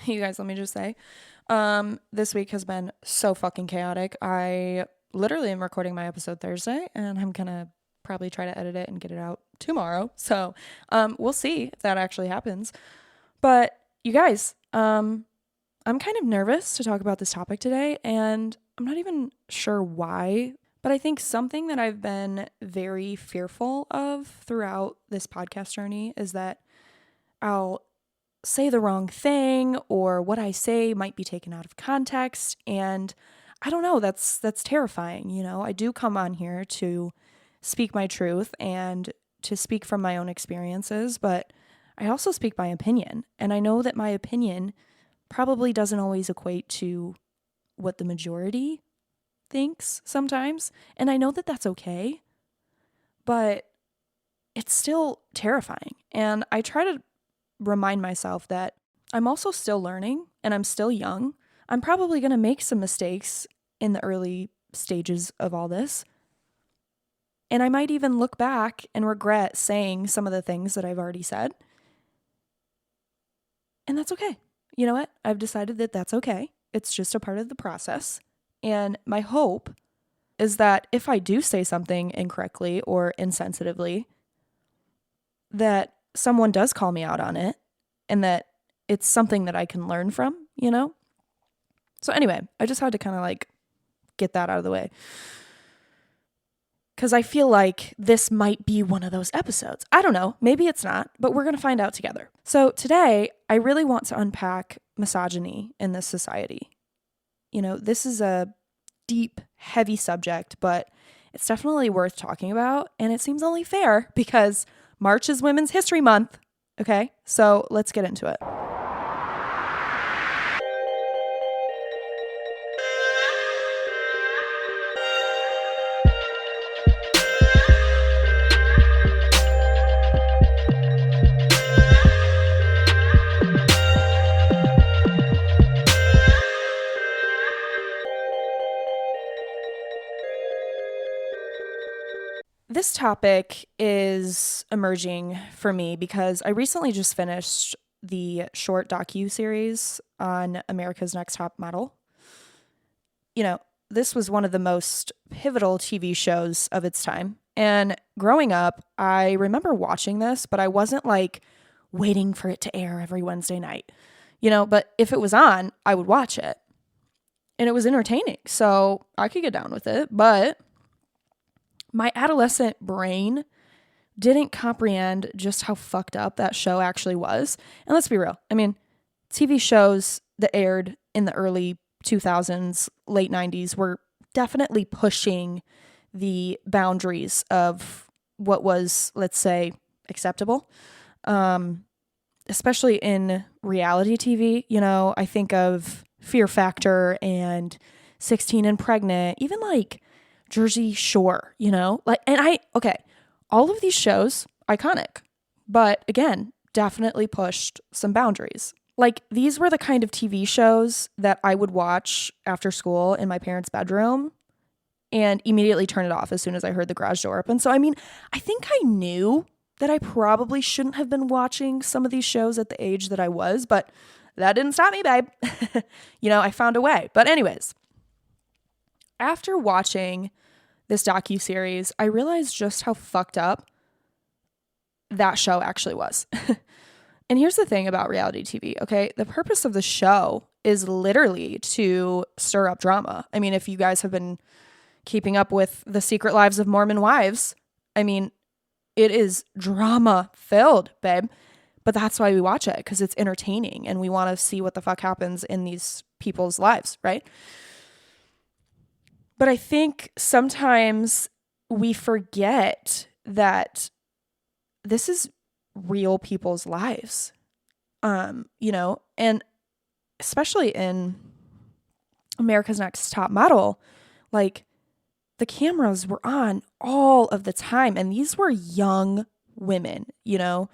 You guys, let me just say, this week has been so fucking chaotic. I literally am recording my episode Thursday, and I'm gonna probably try to edit it and get it out tomorrow. So, we'll see if that actually happens. But you guys, I'm kind of nervous to talk about this topic today, and I'm not even sure why. But I think something that I've been very fearful of throughout this podcast journey is that I'll say the wrong thing or what I say might be taken out of context, and I don't know, that's terrifying, you know. I do come on here to speak my truth and to speak from my own experiences, but I also speak my opinion, and I know that my opinion probably doesn't always equate to what the majority thinks sometimes, and I know that that's okay, but it's still terrifying. And I try to remind myself that I'm also still learning and I'm still young. I'm probably going to make some mistakes in the early stages of all this. And I might even look back and regret saying some of the things that I've already said. And that's okay. You know what? I've decided that that's okay. It's just a part of the process. And my hope is that if I do say something incorrectly or insensitively, that someone does call me out on it and that it's something that I can learn from, you know? So anyway, I just had to kind of like get that out of the way. Because I feel like this might be one of those episodes. I don't know, maybe it's not, but we're going to find out together. So today, I really want to unpack misogyny in this society. You know, this is a deep, heavy subject, but it's definitely worth talking about. And it seems only fair because March is Women's History Month. Okay, so let's get into it. This topic is emerging for me because I recently just finished the short docu-series on America's Next Top Model. You know, this was one of the most pivotal TV shows of its time. And growing up, I remember watching this, but I wasn't like waiting for it to air every Wednesday night. You know, but if it was on, I would watch it. And it was entertaining, so I could get down with it, but my adolescent brain didn't comprehend just how fucked up that show actually was. And let's be real. I mean, TV shows that aired in the early 2000s, late 90s were definitely pushing the boundaries of what was, let's say, acceptable. Especially in reality TV, you know, I think of Fear Factor and 16 and Pregnant, even like Jersey Shore, you know, like, and all of these shows, iconic, but again, definitely pushed some boundaries. Like, these were the kind of TV shows that I would watch after school in my parents' bedroom and immediately turn it off as soon as I heard the garage door open. So, I mean, I think I knew that I probably shouldn't have been watching some of these shows at the age that I was, but that didn't stop me, babe. You know, I found a way. But anyways, after watching this docu-series, I realized just how fucked up that show actually was. And here's the thing about reality TV, okay? The purpose of the show is literally to stir up drama. I mean, if you guys have been keeping up with the Secret Lives of Mormon Wives, I mean, it is drama filled, babe. But that's why we watch it, because it's entertaining and we want to see what the fuck happens in these people's lives, right? But I think sometimes we forget that this is real people's lives, you know, and especially in America's Next Top Model, like, the cameras were on all of the time. And these were young women, you know,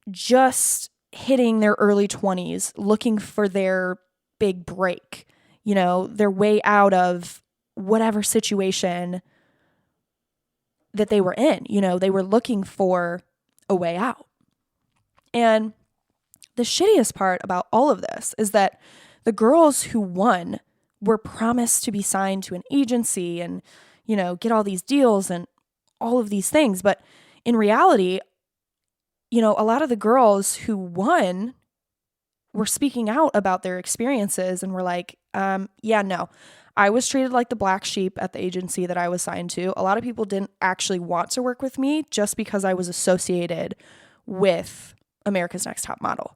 just hitting their early 20s, looking for their big break, you know, their way out of whatever situation that they were in. You know, they were looking for a way out. And the shittiest part about all of this is that the girls who won were promised to be signed to an agency and, get all these deals and all of these things. But in reality, a lot of the girls who won were speaking out about their experiences and were like, yeah, no, I was treated like the black sheep at the agency that I was signed to. A lot of people didn't actually want to work with me just because I was associated with America's Next Top Model.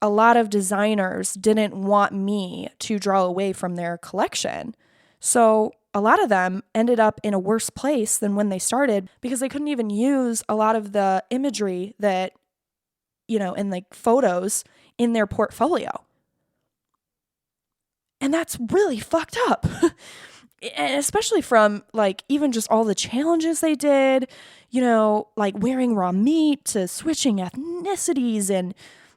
A lot of designers didn't want me to draw away from their collection. So a lot of them ended up in a worse place than when they started because they couldn't even use a lot of the imagery that, in like photos in their portfolio. And that's really fucked up. And especially from like even just all the challenges they did, like wearing raw meat to switching ethnicities and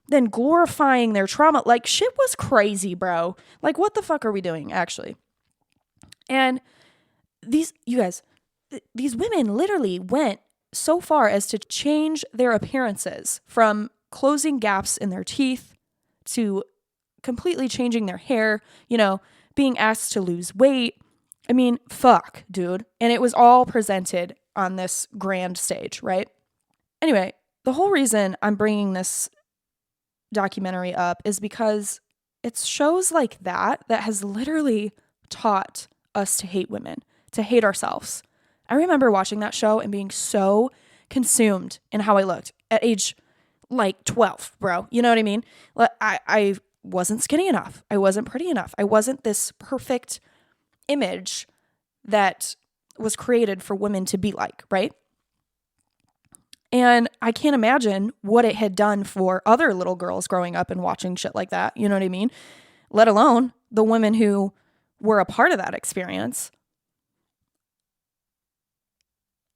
then glorifying their trauma. Like shit was crazy, bro. Like what the fuck are we doing actually? And these women literally went so far as to change their appearances from closing gaps in their teeth to completely changing their hair, being asked to lose weight. I mean, fuck, dude. And it was all presented on this grand stage, right? Anyway, the whole reason I'm bringing this documentary up is because it's shows like that has literally taught us to hate women, to hate ourselves. I remember watching that show and being so consumed in how I looked at age like 12, bro. You know what I mean? I wasn't skinny enough. I wasn't pretty enough. I wasn't this perfect image that was created for women to be like, right? And I can't imagine what it had done for other little girls growing up and watching shit like that. You know what I mean? Let alone the women who were a part of that experience.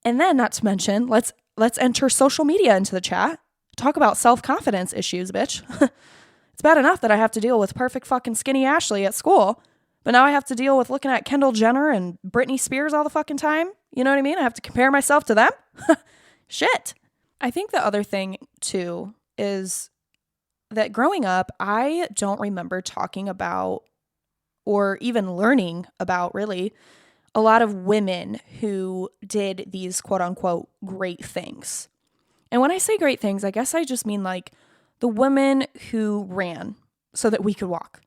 And then, not to mention, let's enter social media into the chat. Talk about self-confidence issues, bitch. It's bad enough that I have to deal with perfect fucking skinny Ashley at school, but now I have to deal with looking at Kendall Jenner and Britney Spears all the fucking time. You know what I mean? I have to compare myself to them. Shit. I think the other thing, too, is that growing up, I don't remember talking about or even learning about, really, a lot of women who did these quote-unquote great things. And when I say great things, I guess I just mean like the women who ran so that we could walk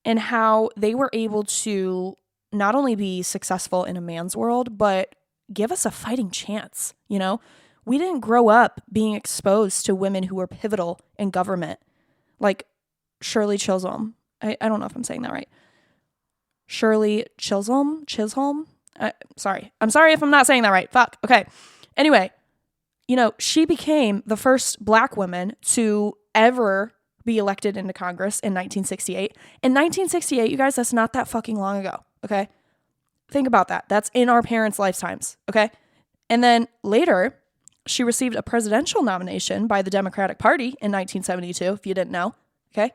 and how they were able to not only be successful in a man's world, but give us a fighting chance. We didn't grow up being exposed to women who were pivotal in government, like Shirley Chisholm. I don't know if I'm saying that right. Shirley Chisholm? Sorry. I'm sorry if I'm not saying that right. Fuck. Okay. Anyway, she became the first black woman to ever be elected into Congress in 1968. In 1968, you guys, that's not that fucking long ago. Okay. Think about that. That's in our parents' lifetimes. Okay. And then later, she received a presidential nomination by the Democratic Party in 1972, if you didn't know. Okay.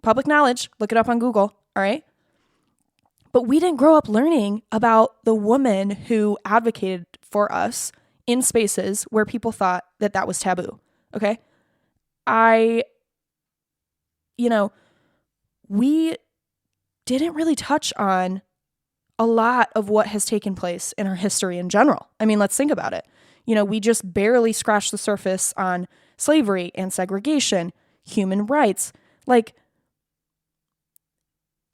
Public knowledge. Look it up on Google. All right. But we didn't grow up learning about the woman who advocated for us in spaces where people thought that was taboo. Okay. We didn't really touch on a lot of what has taken place in our history in general. I mean, let's think about it. We just barely scratched the surface on slavery and segregation, human rights. Like,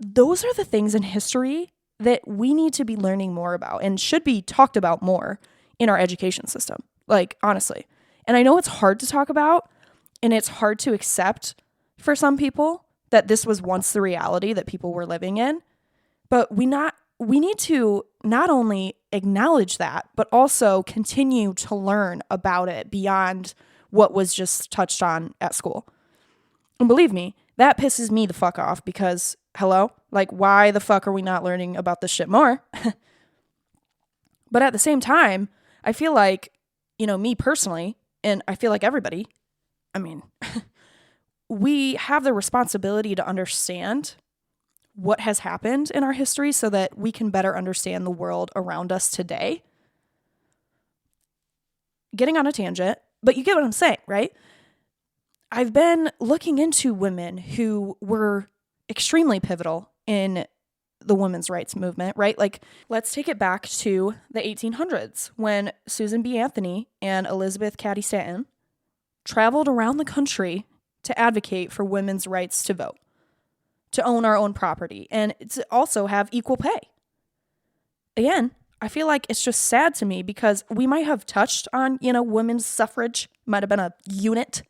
those are the things in history that we need to be learning more about and should be talked about more in our education system. Like, honestly. And I know it's hard to talk about and it's hard to accept for some people that this was once the reality that people were living in. But we need to not only acknowledge that, but also continue to learn about it beyond what was just touched on at school. And believe me, that pisses me the fuck off because, hello, like, why the fuck are we not learning about this shit more? But at the same time, I feel like, me personally, and I feel like everybody, I mean, we have the responsibility to understand what has happened in our history so that we can better understand the world around us today. Getting on a tangent, but you get what I'm saying, right? I've been looking into women who were extremely pivotal in the women's rights movement, right? Like, let's take it back to the 1800s when Susan B. Anthony and Elizabeth Cady Stanton traveled around the country to advocate for women's rights to vote, to own our own property, and to also have equal pay. Again, I feel like it's just sad to me because we might have touched on, women's suffrage, might have been a unit,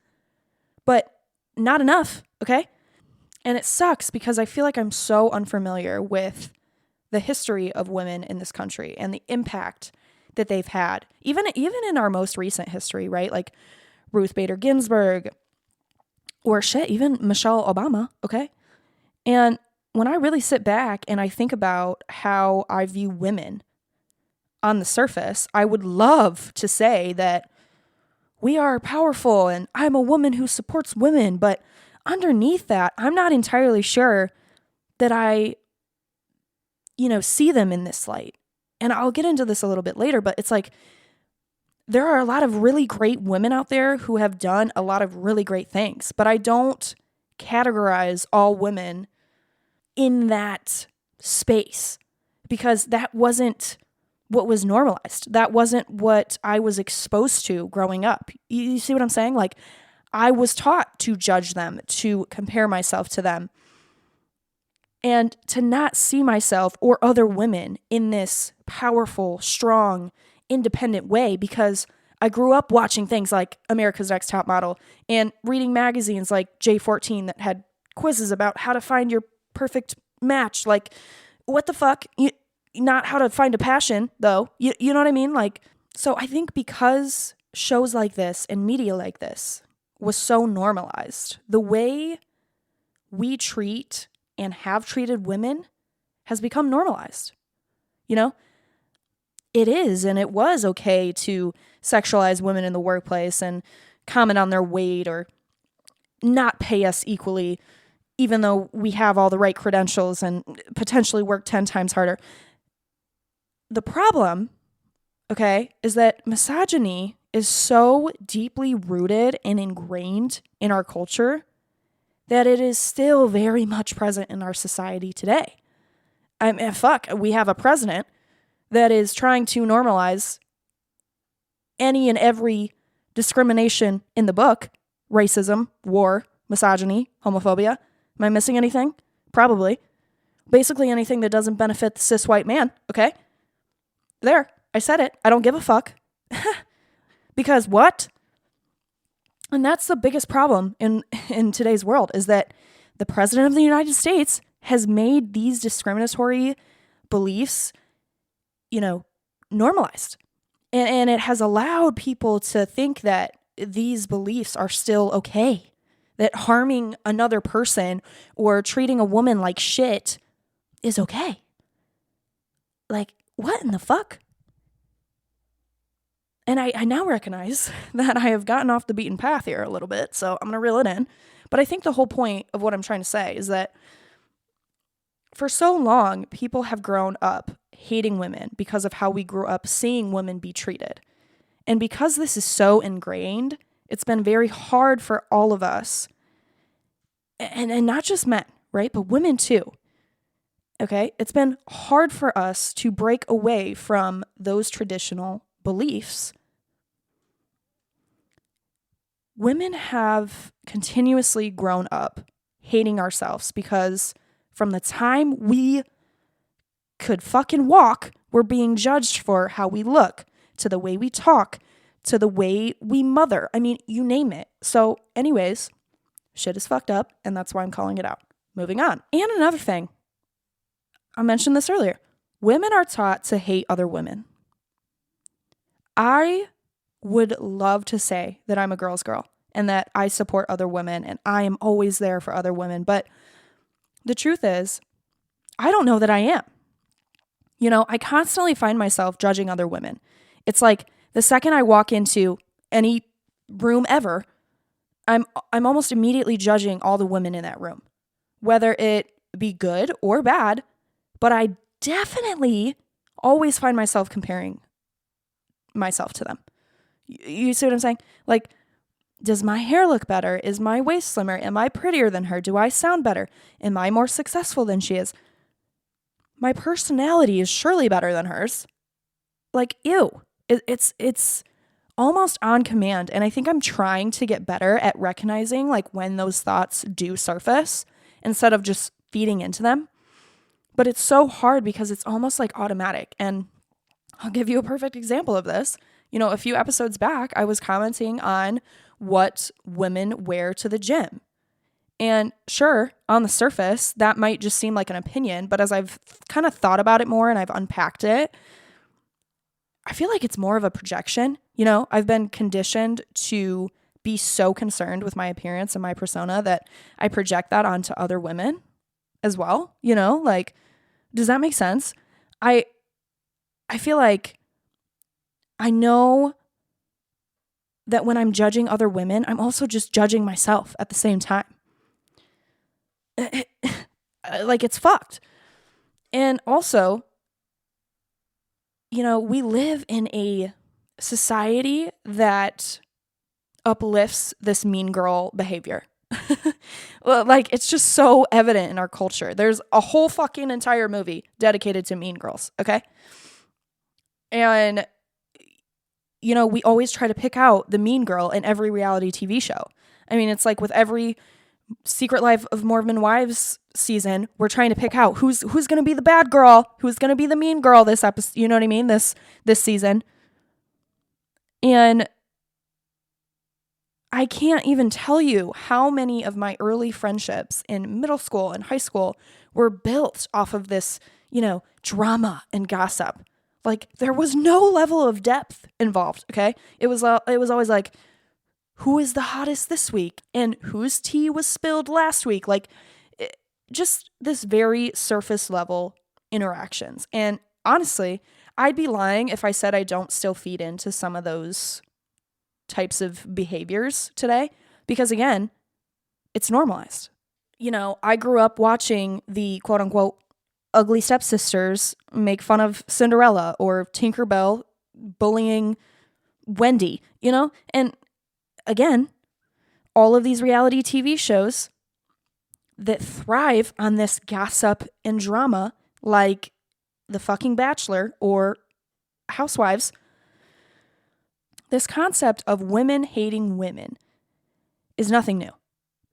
but not enough, okay? And it sucks because I feel like I'm so unfamiliar with the history of women in this country and the impact that they've had, even in our most recent history, right? Like Ruth Bader Ginsburg or even Michelle Obama, okay? And when I really sit back and I think about how I view women on the surface, I would love to say that we are powerful and I'm a woman who supports women, but underneath that, I'm not entirely sure that I, see them in this light. And I'll get into this a little bit later, but it's like there are a lot of really great women out there who have done a lot of really great things, but I don't categorize all women in that space because that wasn't what was normalized. That wasn't what I was exposed to growing up. You see what I'm saying? Like, I was taught to judge them, to compare myself to them, and to not see myself or other women in this powerful, strong, independent way because I grew up watching things like America's Next Top Model and reading magazines like J14 that had quizzes about how to find your perfect match. Like, what the fuck? Not how to find a passion, though. You know what I mean? Like, so I think because shows like this and media like this was so normalized, the way we treat and have treated women has become normalized. It is and it was okay to sexualize women in the workplace and comment on their weight or not pay us equally, even though we have all the right credentials and potentially work 10 times harder. The problem, okay, is that misogyny is so deeply rooted and ingrained in our culture that it is still very much present in our society today. I mean, we have a president that is trying to normalize any and every discrimination in the book: racism, war, misogyny, homophobia. Am I missing anything? Probably. Basically anything that doesn't benefit the cis white man, okay? There, I said it. I don't give a fuck. Because what? And that's the biggest problem in today's world, is that the president of the United States has made these discriminatory beliefs, normalized. And it has allowed people to think that these beliefs are still okay, that harming another person or treating a woman like shit is okay. Like, what in the fuck? And I now recognize that I have gotten off the beaten path here a little bit, so I'm going to reel it in. But I think the whole point of what I'm trying to say is that for so long, people have grown up hating women because of how we grew up seeing women be treated. And because this is so ingrained, it's been very hard for all of us, and not just men, right? But women too. Okay? It's been hard for us to break away from those traditional beliefs. Women have continuously grown up hating ourselves because from the time we could fucking walk, we're being judged for how we look, to the way we talk, to the way we mother. I mean, you name it. So anyways, shit is fucked up, and that's why I'm calling it out. Moving on. And another thing, I mentioned this earlier. Women are taught to hate other women. I would love to say that I'm a girl's girl and that I support other women and I am always there for other women. But the truth is, I don't know that I am. I constantly find myself judging other women. It's like the second I walk into any room ever, I'm almost immediately judging all the women in that room, whether it be good or bad. But I definitely always find myself comparing myself to them. You see what I'm saying? Like, Does my hair look better? Is my waist slimmer? Am I prettier than her? Do I sound better? Am I more successful than she is? My personality is surely better than hers. Like, ew. It's almost on command. And I think I'm trying to get better at recognizing like when those thoughts do surface instead of just feeding into them. But it's so hard because it's almost like automatic. And I'll give you a perfect example of this. A few episodes back, I was commenting on what women wear to the gym. And sure, on the surface, that might just seem like an opinion, but as I've kind of thought about it more and I've unpacked it, I feel like it's more of a projection. I've been conditioned to be so concerned with my appearance and my persona that I project that onto other women as well. Like, does that make sense? I feel like I know that when I'm judging other women, I'm also just judging myself at the same time. Like, it's fucked. And also, we live in a society that uplifts this mean girl behavior. Well, like, it's just so evident in our culture. There's a whole fucking entire movie dedicated to mean girls, okay? And, we always try to pick out the mean girl in every reality TV show. I mean, it's like with every Secret Life of Mormon Wives season, we're trying to pick out who's going to be the bad girl, who's going to be the mean girl this episode, you know what I mean? This season. And I can't even tell you how many of my early friendships in middle school and high school were built off of this, drama and gossip. Like, there was no level of depth involved, okay? It was always like, who is the hottest this week? And whose tea was spilled last week? Like, just this very surface level interactions. And honestly, I'd be lying if I said I don't still feed into some of those types of behaviors today. Because again, it's normalized. I grew up watching the quote unquote ugly stepsisters make fun of Cinderella or Tinkerbell bullying Wendy, and again, all of these reality TV shows that thrive on this gossip and drama, like The fucking Bachelor or Housewives, this concept of women hating women is nothing new.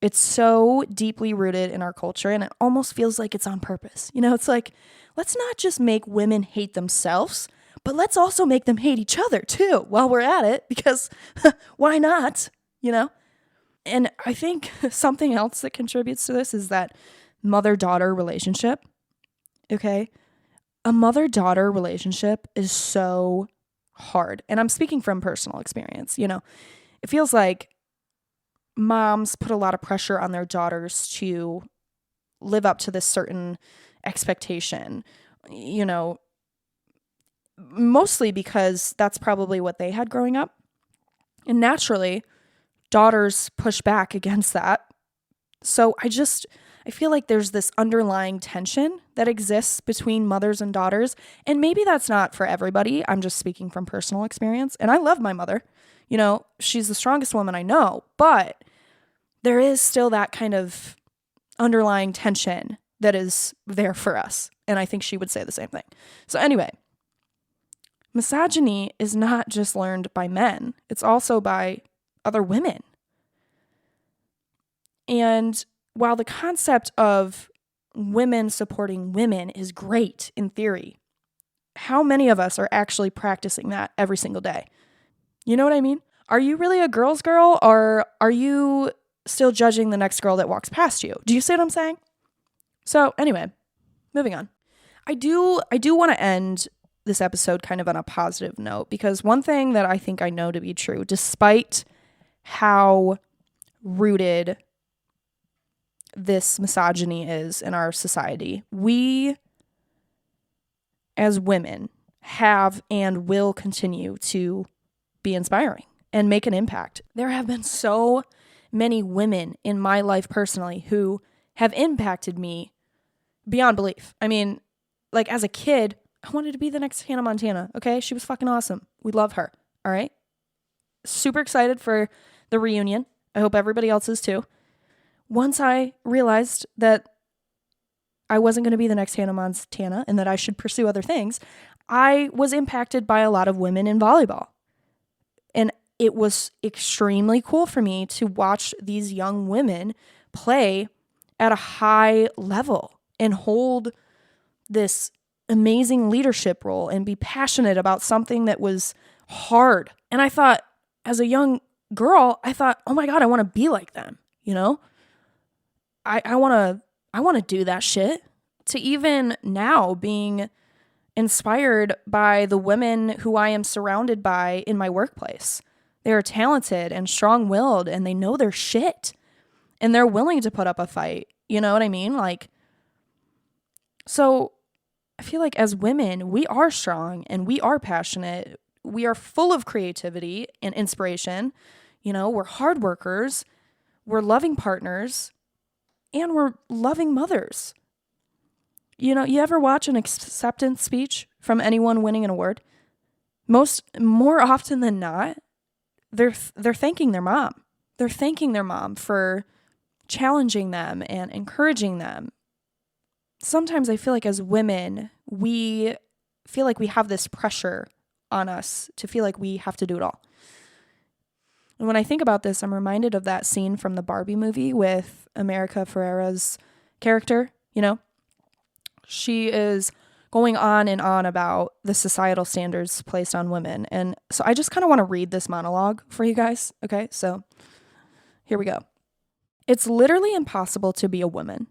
It's so deeply rooted in our culture, and it almost feels like it's on purpose. It's like, let's not just make women hate themselves, but let's also make them hate each other too while we're at it, because why not? And I think something else that contributes to this is that mother-daughter relationship. Okay? A mother-daughter relationship is so hard. And I'm speaking from personal experience. It feels like moms put a lot of pressure on their daughters to live up to this certain expectation, mostly because that's probably what they had growing up. And naturally, daughters push back against that. So I feel like there's this underlying tension that exists between mothers and daughters. And maybe that's not for everybody. I'm just speaking from personal experience. And I love my mother. She's the strongest woman I know. But there is still that kind of underlying tension that is there for us. And I think she would say the same thing. So anyway, misogyny is not just learned by men. It's also by other women. And while the concept of women supporting women is great in theory, how many of us are actually practicing that every single day? You know what I mean? Are you really a girl's girl, or are you still judging the next girl that walks past you? Do you see what I'm saying? So anyway, moving on. I do want to end this episode kind of on a positive note, because one thing that I think I know to be true, despite how rooted this misogyny is in our society, we as women have and will continue to be inspiring and make an impact. There have been so many women in my life personally who have impacted me beyond belief. I mean, like, as a kid, I wanted to be the next Hannah Montana, okay? She was fucking awesome. We love her, all right? Super excited for the reunion. I hope everybody else is too. Once I realized that I wasn't going to be the next Hannah Montana and that I should pursue other things, I was impacted by a lot of women in volleyball. And it was extremely cool for me to watch these young women play at a high level and hold this amazing leadership role and be passionate about something that was hard. And I thought, as a young girl, I thought, oh my God, I want to be like them. You know, I want to do that shit. To even now being inspired by the women who I am surrounded by in my workplace. They are talented and strong-willed, and they know their shit, and they're willing to put up a fight. You know what I mean? Like, so I feel like as women, we are strong and we are passionate. We are full of creativity and inspiration. You know, we're hard workers, we're loving partners, and we're loving mothers. You know, you ever watch an acceptance speech from anyone winning an award? More often than not, they're thanking their mom. They're thanking their mom for challenging them and encouraging them. Sometimes I feel like as women, we feel like we have this pressure on us to feel like we have to do it all. And when I think about this, I'm reminded of that scene from the Barbie movie with America Ferrera's character, you know? She is going on and on about the societal standards placed on women. And so I just kind of want to read this monologue for you guys. Okay, so here we go. It's literally impossible to be a woman.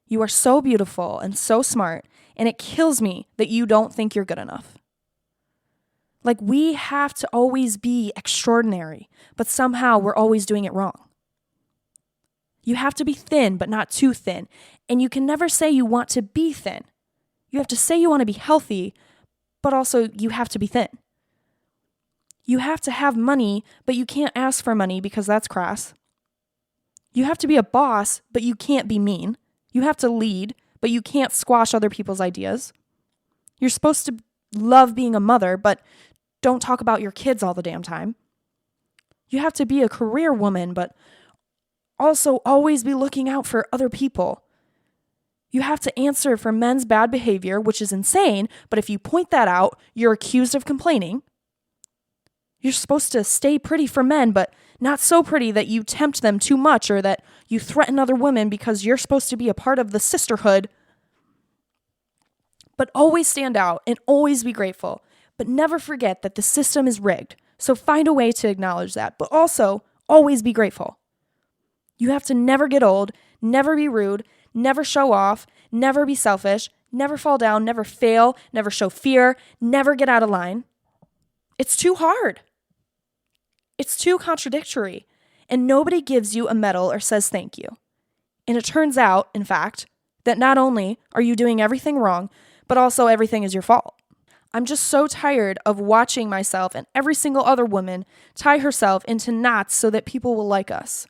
You are so beautiful and so smart, and it kills me that you don't think you're good enough. Like, we have to always be extraordinary, but somehow we're always doing it wrong. You have to be thin, but not too thin. And you can never say you want to be thin. You have to say you want to be healthy, but also you have to be thin. You have to have money, but you can't ask for money because that's crass. You have to be a boss, but you can't be mean. You have to lead, but you can't squash other people's ideas. You're supposed to love being a mother, but don't talk about your kids all the damn time. You have to be a career woman, but also always be looking out for other people. You have to answer for men's bad behavior, which is insane, but if you point that out, you're accused of complaining. You're supposed to stay pretty for men, but not so pretty that you tempt them too much or that you threaten other women because you're supposed to be a part of the sisterhood. But always stand out and always be grateful, but never forget that the system is rigged. So find a way to acknowledge that, but also always be grateful. You have to never get old, never be rude, never show off, never be selfish, never fall down, never fail, never show fear, never get out of line. It's too hard. It's too contradictory, and nobody gives you a medal or says thank you. And it turns out, in fact, that not only are you doing everything wrong, but also everything is your fault. I'm just so tired of watching myself and every single other woman tie herself into knots so that people will like us.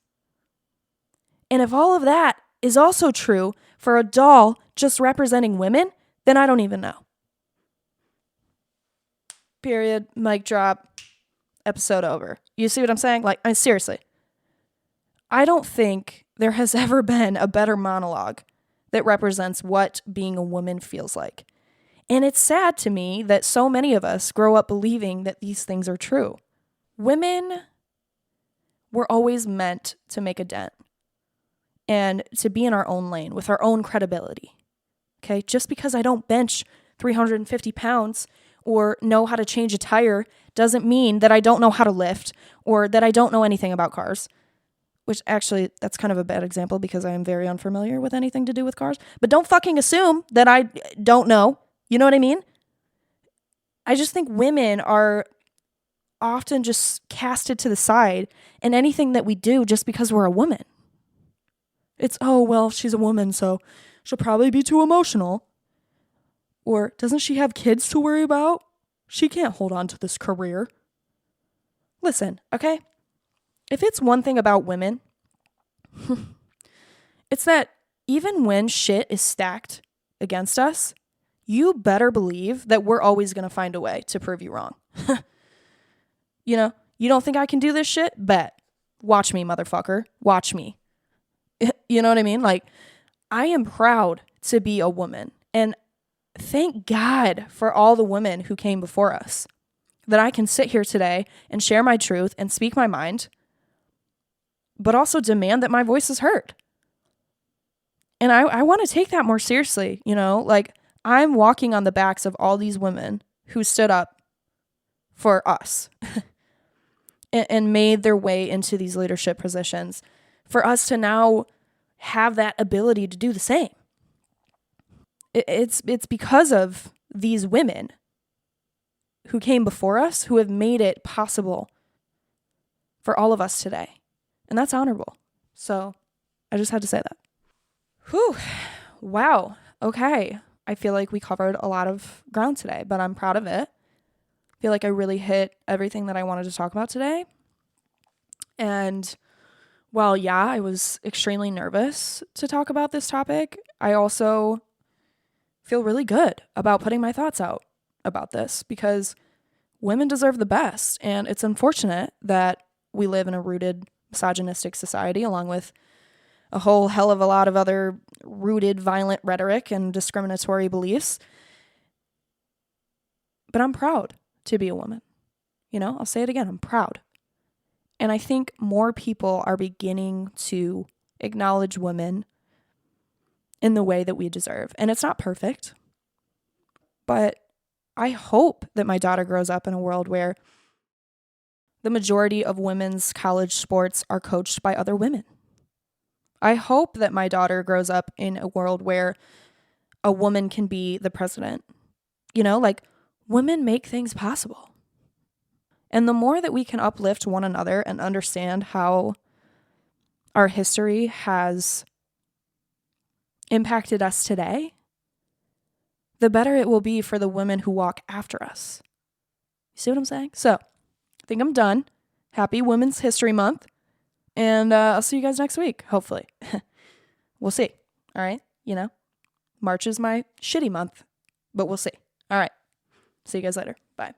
And if all of that is also true for a doll just representing women, then I don't even know. Period. Mic drop. Episode over. You see what I'm saying? Like, seriously. I don't think there has ever been a better monologue that represents what being a woman feels like. And it's sad to me that so many of us grow up believing that these things are true. Women were always meant to make a dent and to be in our own lane with our own credibility. Okay? Just because I don't bench 350 pounds or know how to change a tire doesn't mean that I don't know how to lift or that I don't know anything about cars. Which actually, that's kind of a bad example because I am very unfamiliar with anything to do with cars. But don't fucking assume that I don't know. You know what I mean? I just think women are often just casted to the side in anything that we do just because we're a woman. It's, oh, well, she's a woman, so she'll probably be too emotional. Or doesn't she have kids to worry about? She can't hold on to this career. Listen, okay? If it's one thing about women, it's that even when shit is stacked against us, you better believe that we're always going to find a way to prove you wrong. You know, you don't think I can do this shit? Bet. Watch me, motherfucker. Watch me. You know what I mean? Like, I am proud to be a woman. And thank God for all the women who came before us, that I can sit here today and share my truth and speak my mind, but also demand that my voice is heard. And I want to take that more seriously, you know, like I'm walking on the backs of all these women who stood up for us and made their way into these leadership positions for us to now have that ability to do the same. It's because of these women who came before us who have made it possible for all of us today. And that's honorable. So I just had to say that. Whew. Wow. Okay. I feel like we covered a lot of ground today, but I'm proud of it. I feel like I really hit everything that I wanted to talk about today. And while, yeah, I was extremely nervous to talk about this topic, I also feel really good about putting my thoughts out about this because women deserve the best. And it's unfortunate that we live in a rooted misogynistic society along with a whole hell of a lot of other rooted violent rhetoric and discriminatory beliefs. But I'm proud to be a woman. You know, I'll say it again, I'm proud. And I think more people are beginning to acknowledge women in the way that we deserve. And it's not perfect, but I hope that my daughter grows up in a world where the majority of women's college sports are coached by other women. I hope that my daughter grows up in a world where a woman can be the president. You know, like women make things possible. And the more that we can uplift one another and understand how our history has impacted us today, the better it will be for the women who walk after us. You see what I'm saying? So, I think I'm done. Happy Women's History Month. And I'll see you guys next week, hopefully. We'll see. All right? You know, March is my shitty month, but we'll see. All right. See you guys later. Bye.